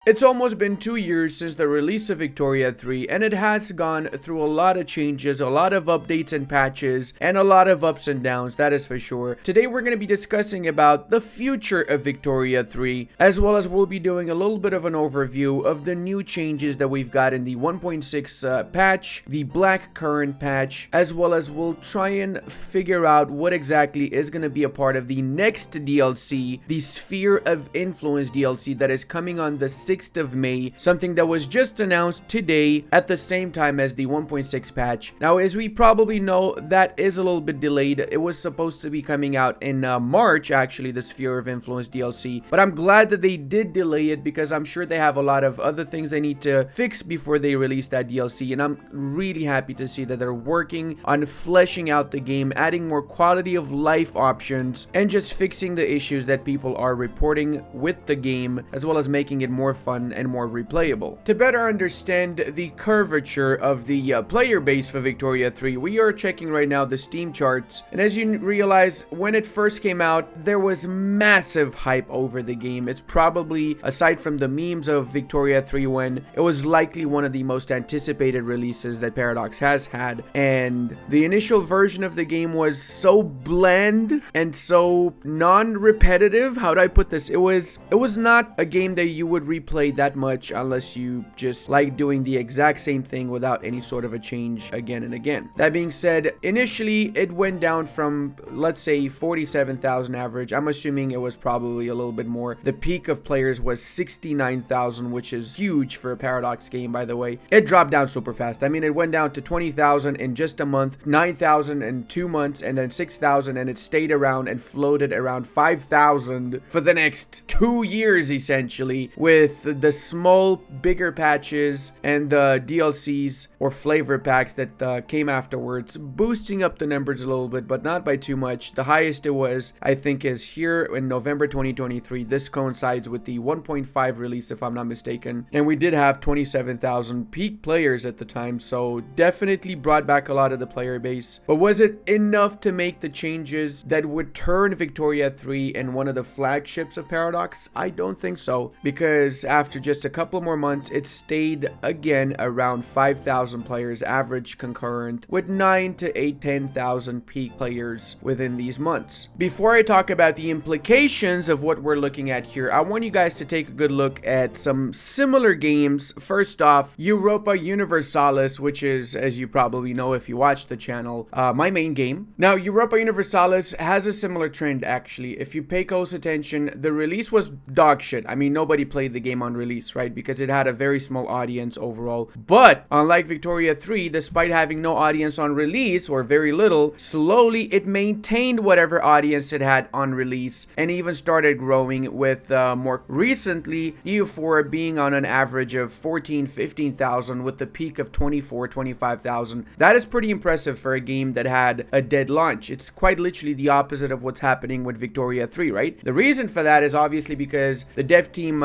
It's almost been 2 years since the release of Historia 3, and it has gone through a lot of changes, a lot of updates and patches, and a lot of ups and downs, that is for sure. Today we're going to be discussing about the future of Historia 3, as well as we'll be doing a little bit of an overview of the new changes that we've got in the 1.6 patch, the Black Current patch, as well as we'll try and figure out what exactly is going to be a part of the next DLC, the Sphere of Influence DLC that is coming on the 6th of May, something that was just announced today at the same time as the 1.6 patch. Now, as we probably know, that is a little bit delayed. It was supposed to be coming out in March, actually, the Sphere of Influence DLC, but I'm glad that they did delay it because I'm sure they have a lot of other things they need to fix before they release that DLC, and I'm really happy to see that they're working on fleshing out the game, adding more quality of life options, and just fixing the issues that people are reporting with the game, as well as making it more fun and more replayable. To better understand the curvature of the player base for Historia 3, we are checking right now the Steam charts, and as you realize, when it first came out, there was massive hype over the game. It's probably, aside from the memes of Historia 3, when it was likely one of the most anticipated releases that Paradox has had, and the initial version of the game was so bland and so non-repetitive. How do I put this? It was not a game that you would replay that much unless you just like doing the exact same thing without any sort of a change again and again. That being said, initially it went down from, let's say, 47,000 average. I'm assuming it was probably a little bit more. The peak of players was 69,000, which is huge for a Paradox game, by the way. It dropped down super fast. I mean, it went down to 20,000 in just a month, 9,000 in 2 months, and then 6,000, and it stayed around and floated around 5,000 for the next 2 years, essentially, with the small, bigger patches and the DLCs or flavor packs that came afterwards, boosting up the numbers a little bit, but not by too much. The highest it was, I think, is here in November 2023. This coincides with the 1.5 release, if I'm not mistaken, and we did have 27,000 peak players at the time, so definitely brought back a lot of the player base. But was it enough to make the changes that would turn Historia 3 in one of the flagships of Paradox? I don't think so, because after just a couple more months, it stayed again around 5,000 players average concurrent, with 9 to 10,000 peak players within these months. Before I talk about the implications of what we're looking at here, I want you guys to take a good look at some similar games. First off, Europa Universalis, which is, as you probably know if you watch the channel, my main game. Now, Europa Universalis has a similar trend, actually. If you pay close attention, the release was dog shit. I mean, nobody played the game on release, right? Because it had a very small audience overall. But unlike Historia 3, despite having no audience on release or very little, slowly it maintained whatever audience it had on release and even started growing, with more recently EU4 being on an average of 15,000 with the peak of 25,000. That is pretty impressive for a game that had a dead launch. It's quite literally the opposite of what's happening with Historia 3, right? The reason for that is obviously because the dev team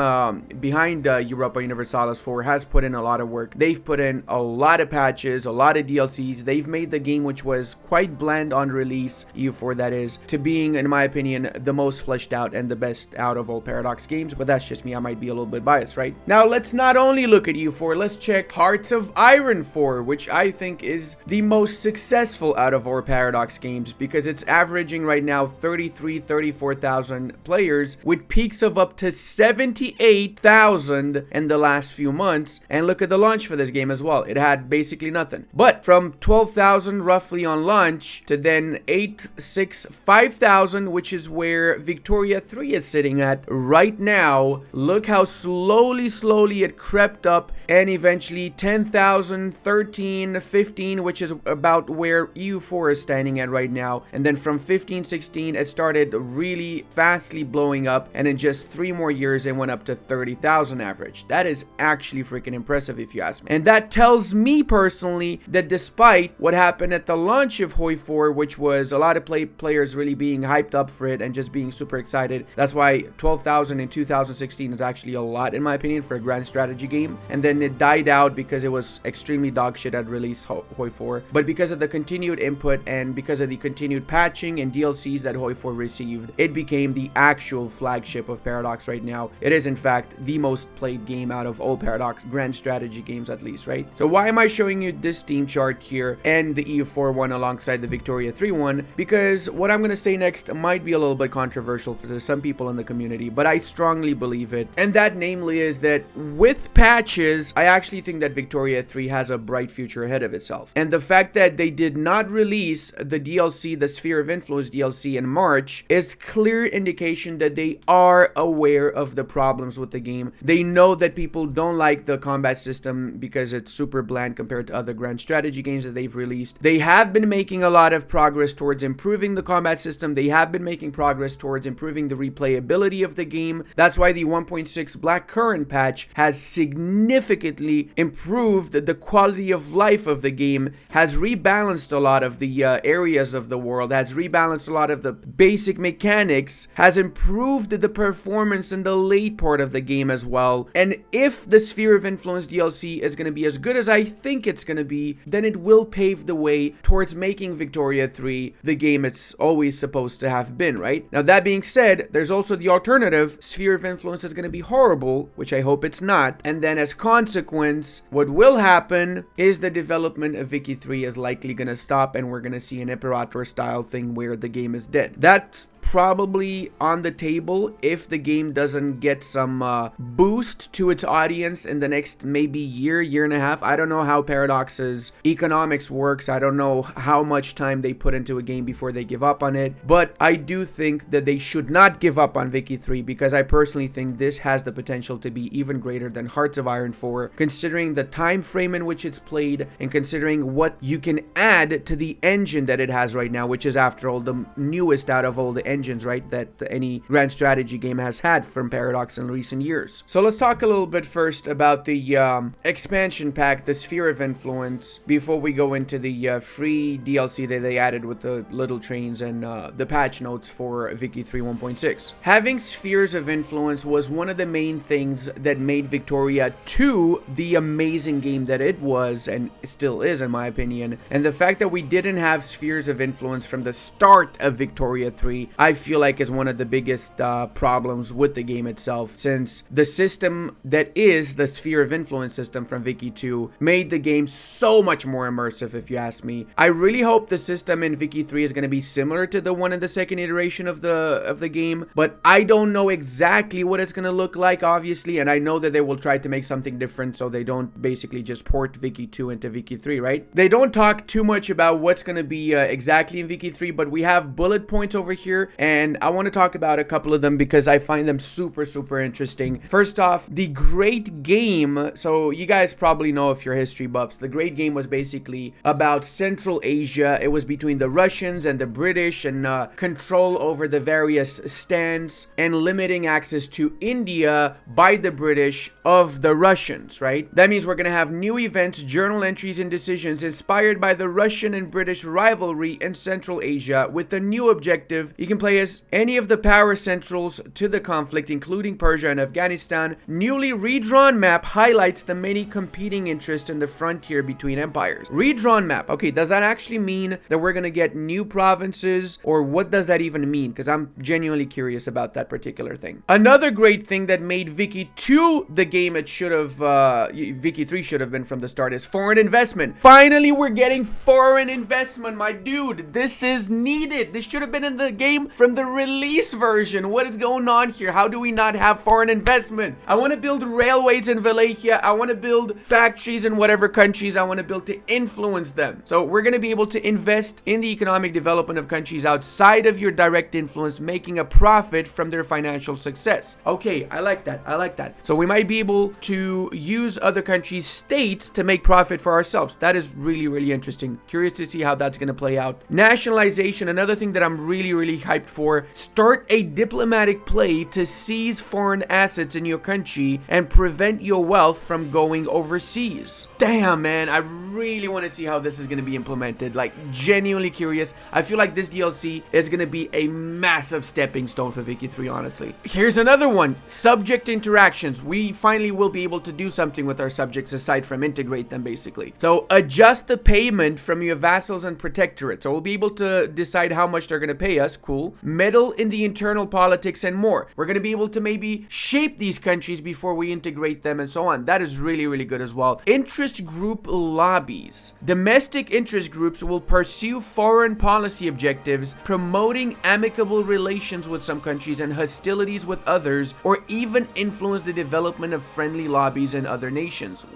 behind Europa Universalis 4 has put in a lot of work. They've put in a lot of patches, a lot of DLCs. They've made the game, which was quite bland on release, EU4 that is, to being, in my opinion, the most fleshed out and the best out of all Paradox games, but that's just me. I might be a little bit biased, right? Now, let's not only look at EU4, let's check Hearts of Iron 4, which I think is the most successful out of all Paradox games, because it's averaging right now 34,000 players, with peaks of up to 78,000 in the last few months. And look at the launch for this game as well. It had basically nothing. But from 12,000 roughly on launch to then 5,000, which is where Historia 3 is sitting at right now. Look how slowly it crept up, and eventually 10,000, 13, 15, which is about where EU4 is standing at right now. And then from 15, 16, it started really fastly blowing up, and in just 3 more years, it went up to 30,000 average. That is actually freaking impressive if you ask me. And that tells me personally that despite what happened at the launch of Hoi 4, which was a lot of players really being hyped up for it and just being super excited, that's why 12,000 in 2016 is actually a lot in my opinion for a grand strategy game. And then it died out because it was extremely dog shit at release, Hoi 4. But because of the continued input and because of the continued patching and DLCs that Hoi 4 received, it became the actual flagship of Paradox right now. It is in fact the most played game out of all Paradox grand strategy games, at least, right? So why am I showing you this Steam chart here and the EU4 one alongside the Victoria 3 one? Because what I'm going to say next might be a little bit controversial for some people in the community, but I strongly believe it. And that namely is that with patches, I actually think that Victoria 3 has a bright future ahead of itself. And the fact that they did not release the DLC, the Sphere of Influence DLC in March, is clear indication that they are aware of the problems with the game. They know that people don't like the combat system because it's super bland compared to other grand strategy games that they've released. They have been making a lot of progress towards improving the combat system. They have been making progress towards improving the replayability of the game. That's why the 1.6 Black Current patch has significantly improved the quality of life of the game, has rebalanced a lot of the areas of the world, has rebalanced a lot of the basic mechanics, has improved the performance in the late part of the game as well. And if the Sphere of Influence DLC is going to be as good as I think it's going to be, then it will pave the way towards making Victoria 3 the game it's always supposed to have been, right? Now, that being said, there's also the alternative. Sphere of Influence is going to be horrible, which I hope it's not. And then as consequence, what will happen is the development of Vicky 3 is likely going to stop, and we're going to see an Imperator style thing where the game is dead. That's probably on the table if the game doesn't get some boost to its audience in the next maybe year and a half. I don't know how Paradox's economics works. I don't know how much time they put into a game before they give up on it, but I do think that they should not give up on Vicky 3 because I personally think this has the potential to be even greater than Hearts of Iron 4, considering the time frame in which it's played and considering what you can add to the engine that it has right now, which is after all the newest out of all the engines, right, that any grand strategy game has had from Paradox in recent years. So let's talk a little bit first about the expansion pack, the Sphere of Influence, before we go into the free DLC that they added with the little trains and the patch notes for Vicky 3 1.6. Having Spheres of Influence was one of the main things that made Victoria 2 the amazing game that it was and still is, in my opinion. And the fact that we didn't have Spheres of Influence from the start of Victoria 3, I feel like is one of the biggest problems with the game itself, since the system that is the Sphere of Influence system from Vicky 2 made the game so much more immersive, if you ask me. I really hope the system in Vicky 3 is going to be similar to the one in the second iteration of the game, but I don't know exactly what it's going to look like, obviously, and I know that they will try to make something different so they don't basically just port Vicky 2 into Vicky 3, right? They don't talk too much about what's going to be exactly in Vicky 3, but we have bullet points over here, and I want to talk about a couple of them because I find them super interesting. First off, the Great Game. So you guys probably know, if you're history buffs, the Great Game was basically about Central Asia. It was between the Russians and the British, and control over the various stands and limiting access to India by the British of the Russians, right? That means we're gonna have new events, journal entries, and decisions inspired by the Russian and British rivalry in Central Asia, with a new objective. You can play as any of the power centrals to the conflict, including Persia and Afghanistan. Newly redrawn map highlights the many competing interests in the frontier between empires. Redrawn map. Okay, does that actually mean that we're gonna get new provinces, or what does that even mean? Because I'm genuinely curious about that particular thing. Another great thing that made Vicky 2 the game it should have, Vicky 3 should have been from the start, is foreign investment. Finally, we're getting foreign investment, my dude. This is needed. This should have been in the game from the release version. What is going on here? How do we not have foreign investment? I want to build railways in Wallachia. I want to build factories in whatever countries I want to build to influence them. So we're going to be able to invest in the economic development of countries outside of your direct influence, making a profit from their financial success. Okay, I like that. I like that. So we might be able to use other countries' states to make profit for ourselves. That is really interesting. Curious to see how that's going to play out. Nationalization, another thing that I'm really hyped for. Start a diplomatic play to seize foreign assets in your country and prevent your wealth from going overseas. Damn, man, I really want to see how this is going to be implemented. Like, genuinely curious. I feel like this DLC is going to be a massive stepping stone for Vicky 3, honestly. Here's another one. Subject interactions. We finally will be able to do something with our subjects aside from integrate them, basically. So adjust the payment from your vassals and protectorates. So we'll be able to decide how much they're going to pay us. Cool. Meddle in the internal politics and more. We're going to be able to maybe shape create these countries before we integrate them and so on. That is really, really good as well. Interest group lobbies. Domestic interest groups will pursue foreign policy objectives, promoting amicable relations with some countries and hostilities with others, or even influence the development of friendly lobbies in other nations.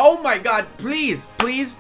Oh my god, please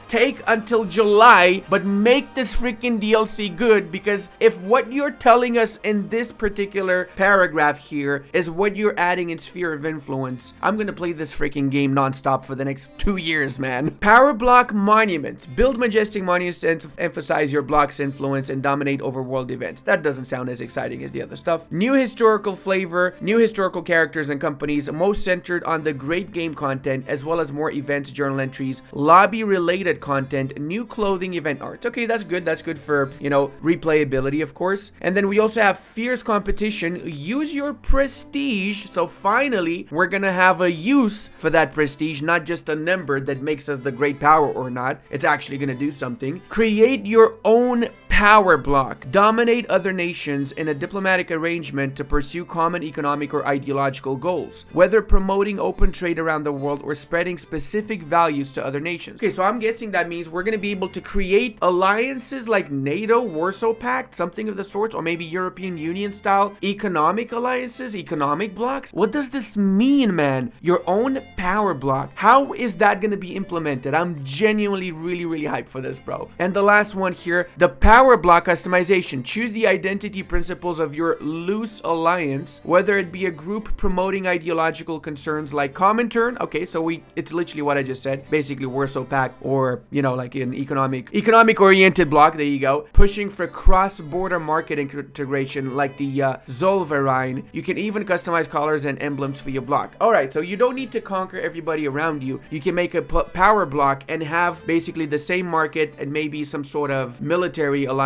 take until July, but make this freaking DLC good, because if what you're telling us in this particular paragraph here is what you're adding in Sphere of Influence, I'm gonna play this freaking game non-stop for the next 2 years, man. Power block monuments. Build majestic monuments to emphasize your block's influence and dominate over world events. That doesn't sound as exciting as the other stuff. New historical flavor, new historical characters and companies, most centered on the great game content, as well as more events, journal entries, lobby related content, new clothing, event art. Okay, that's good. That's good for, you know, replayability, of course. And then we also have fierce competition. Use your prestige. So finally, we're gonna have a use for that prestige, not just a number that makes us the great power or not. It's actually gonna do something. Create your own power block. Dominate other nations in a diplomatic arrangement to pursue common economic or ideological goals, whether promoting open trade around the world or spreading specific values to other nations. Okay, so I'm guessing that means we're going to be able to create alliances like NATO, Warsaw Pact, something of the sorts, or maybe European Union style economic alliances, economic blocks. What does this mean, man? Your own power block. How is that going to be implemented? I'm genuinely really, really hyped for this, bro. And the last one here, the power block customization. Choose the identity principles of your loose alliance, whether it be a group promoting ideological concerns like Comintern. Okay, so it's literally what I just said, basically Warsaw Pact, or, you know, like an economic oriented block. There you go. Pushing for cross-border market integration like the Zollverein. You can even customize colors and emblems for your block. All right, so you don't need to conquer everybody around you. You can make a power block and have basically the same market and maybe some sort of military alliance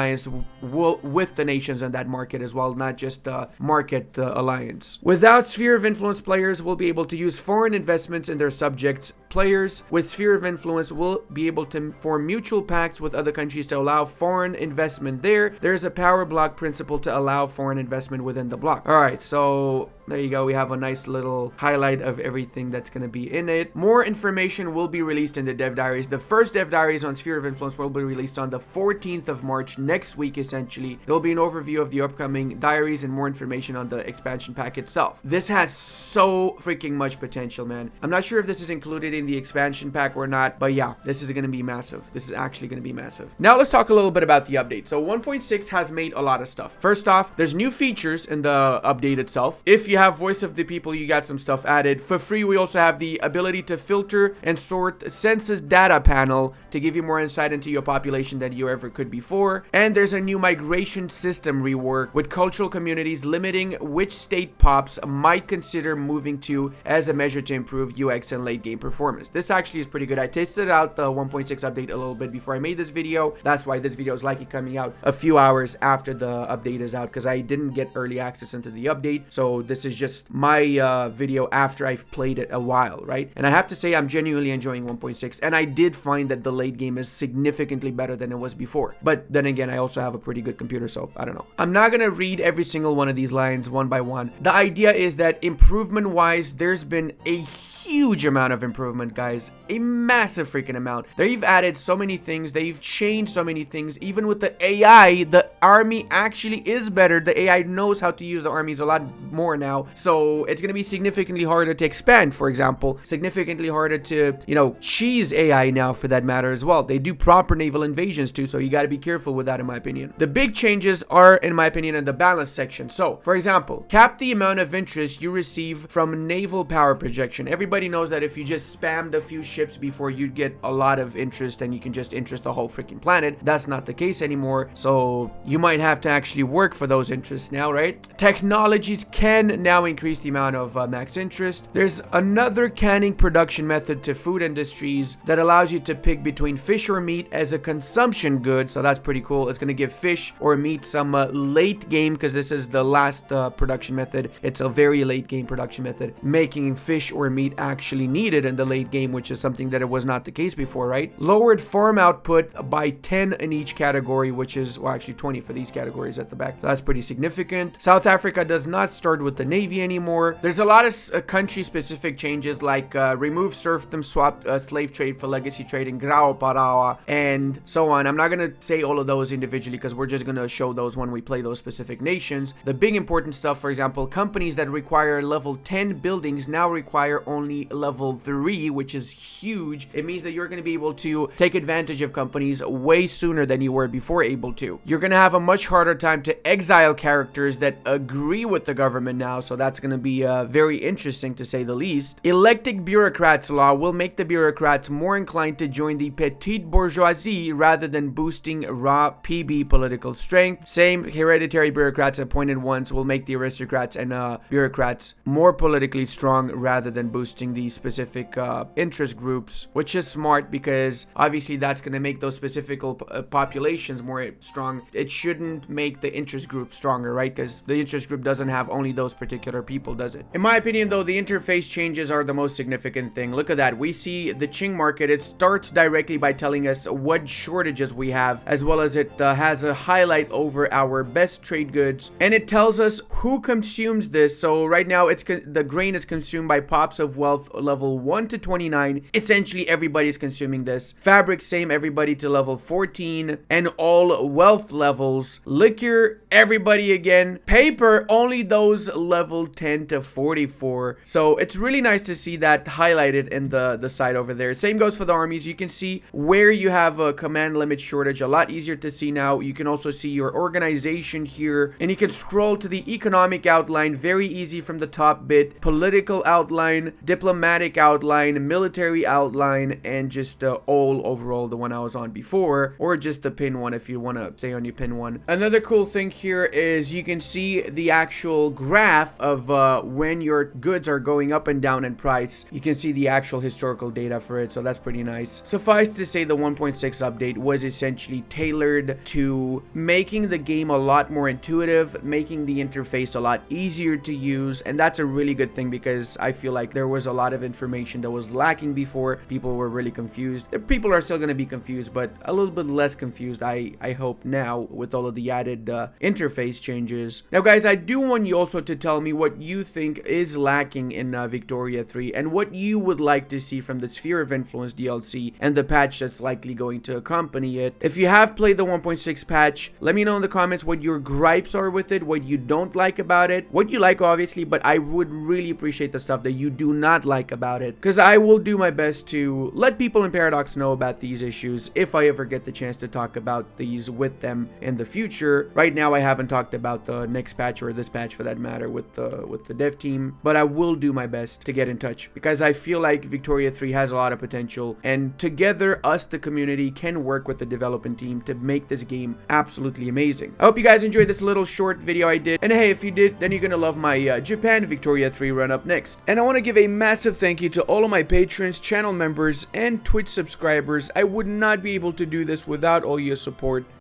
with the nations in that market as well, not just a market alliance. Without Sphere of Influence, players will be able to use foreign investments in their subjects. Players with Sphere of Influence will be able to form mutual pacts with other countries to allow foreign investment there. There's a power block principle to allow foreign investment within the block. All right, so there you go. We have a nice little highlight of everything that's going to be in it. More information will be released in the dev diaries. The first dev diaries on Sphere of Influence will be released on the 14th of March, next week essentially. There'll be an overview of the upcoming diaries and more information on the expansion pack itself. This has so freaking much potential, man. I'm not sure if this is included in the expansion pack or not, but yeah, this is going to be massive. This is actually going to be massive. Now let's talk a little bit about the update. So 1.6 has made a lot of stuff. First off, there's new features in the update itself. If you have voice of the people, you got some stuff added for free. We also have the ability to filter and sort census data panel to give you more insight into your population than you ever could before. And there's a new migration system rework with cultural communities limiting which state pops might consider moving to as a measure to improve UX and late game performance. This actually is pretty good. I tested out the 1.6 update a little bit before I made this video. That's why this video is likely coming out a few hours after the update is out, because I didn't get early access into the update. So this is just my video after I've played it a while, right? And I have to say I'm genuinely enjoying 1.6, and I did find that the late game is significantly better than it was before. But then again, I also have a pretty good computer, so I don't know. I'm not gonna read every single one of these lines one by one. The idea is that improvement wise, there's been a huge amount of improvement, guys. A massive freaking amount. They've added so many things. They've changed so many things. Even with the AI, the army actually is better. The AI knows how to use the armies a lot more now. So it's going to be significantly harder to expand, for example. Significantly harder to, you know, cheese AI now for that matter as well. They do proper naval invasions too, so you got to be careful with that in my opinion. The big changes are, in my opinion, in the balance section. So, for example, cap the amount of interest you receive from naval power projection. Everybody knows that if you just spammed a few ships before, you'd get a lot of interest and you can just interest the whole freaking planet. That's not the case anymore. So you might have to actually work for those interests now, right? Technologies can now increase the amount of max interest. There's another canning production method to food industries that allows you to pick between fish or meat as a consumption good. So that's pretty cool. It's going to give fish or meat some late game, because this is the last production method. It's a very late game production method, making fish or meat actually needed in the late game, which is something that it was not the case before, right? Lowered farm output by 10 in each category, which is, well, actually 20 for these categories at the back. So that's pretty significant. South Africa does not start with the navy anymore. There's a lot of country-specific changes, like remove serfdom, swap slave trade for legacy trade in Grao Parawa, and so on. I'm not gonna say all of those individually because we're just gonna show those when we play those specific nations. The big important stuff, for example, companies that require level 10 buildings now require only level 3, which is huge. It means that you're gonna be able to take advantage of companies way sooner than you were before able to. You're gonna have a much harder time to exile characters that agree with the government now, so that's gonna be very interesting to say the least. Elected bureaucrats law will make the bureaucrats more inclined to join the petite bourgeoisie rather than boosting raw PB political strength. Same, hereditary bureaucrats appointed ones will make the aristocrats and bureaucrats more politically strong rather than boosting the specific interest groups, which is smart because obviously that's going to make those specific populations more strong. It shouldn't make the interest group stronger, right? Because the interest group doesn't have only those particular people, does it? In my opinion, though, the interface changes are the most significant thing. Look at that. We see the Qing market. It starts directly by telling us what shortages we have, as well as it has a highlight over our best trade goods, and it tells us who consumes this. So right now, the grain is consumed by pops of wealth level 1 to 29. Essentially, everybody is consuming this. Fabric, same, everybody to level 14, and all wealth levels. Liquor, everybody again. Paper, only those level 10 to 44. So it's really nice to see that highlighted in the side over there. Same goes for the armies. You can see where you have a command limit shortage, a lot easier to see now. You can also see your organization here, and you can scroll to the economic outline, very easy from the top bit, political outline, diplomatic outline, military outline, and just all overall the one I was on before, or just the pin one if you want to stay on your pin one. Another cool thing here is you can see the actual graph of when your goods are going up and down in price. You can see the actual historical data for it, so that's pretty nice. Suffice to say, the 1.6 update was essentially tailored to making the game a lot more intuitive, making the interface a lot easier to use, and that's a really good thing because I feel like there was a lot of information that was lacking before. People were really confused. The people are still going to be confused, but a little bit less confused, I hope, now with all of the added interface changes. Now guys, I do want you also to tell me what you think is lacking in Victoria 3 and what you would like to see from the Sphere of Influence DLC and the patch that's likely going to accompany it. If you have played the 1.6 patch, let me know in the comments what your gripes are with it, what you don't like about it, what you like obviously, but I would really appreciate the stuff that you do not like about it, because I will do my best to let people in Paradox know about these issues if I ever get the chance to talk about these with them in the future. Right now I haven't talked about the next patch or this patch for that matter with the dev team, but I will do my best to get in touch because I feel like Victoria 3 has a lot of potential, and together us, the community, can work with the development team to make this game absolutely amazing. I hope you guys enjoyed this little short video I did, and hey, if you did, then you're gonna love my Japan Victoria 3 run up next. And I want to give a massive thank you to all of my patrons, channel members, and Twitch subscribers. I would not be able to do this without all your support.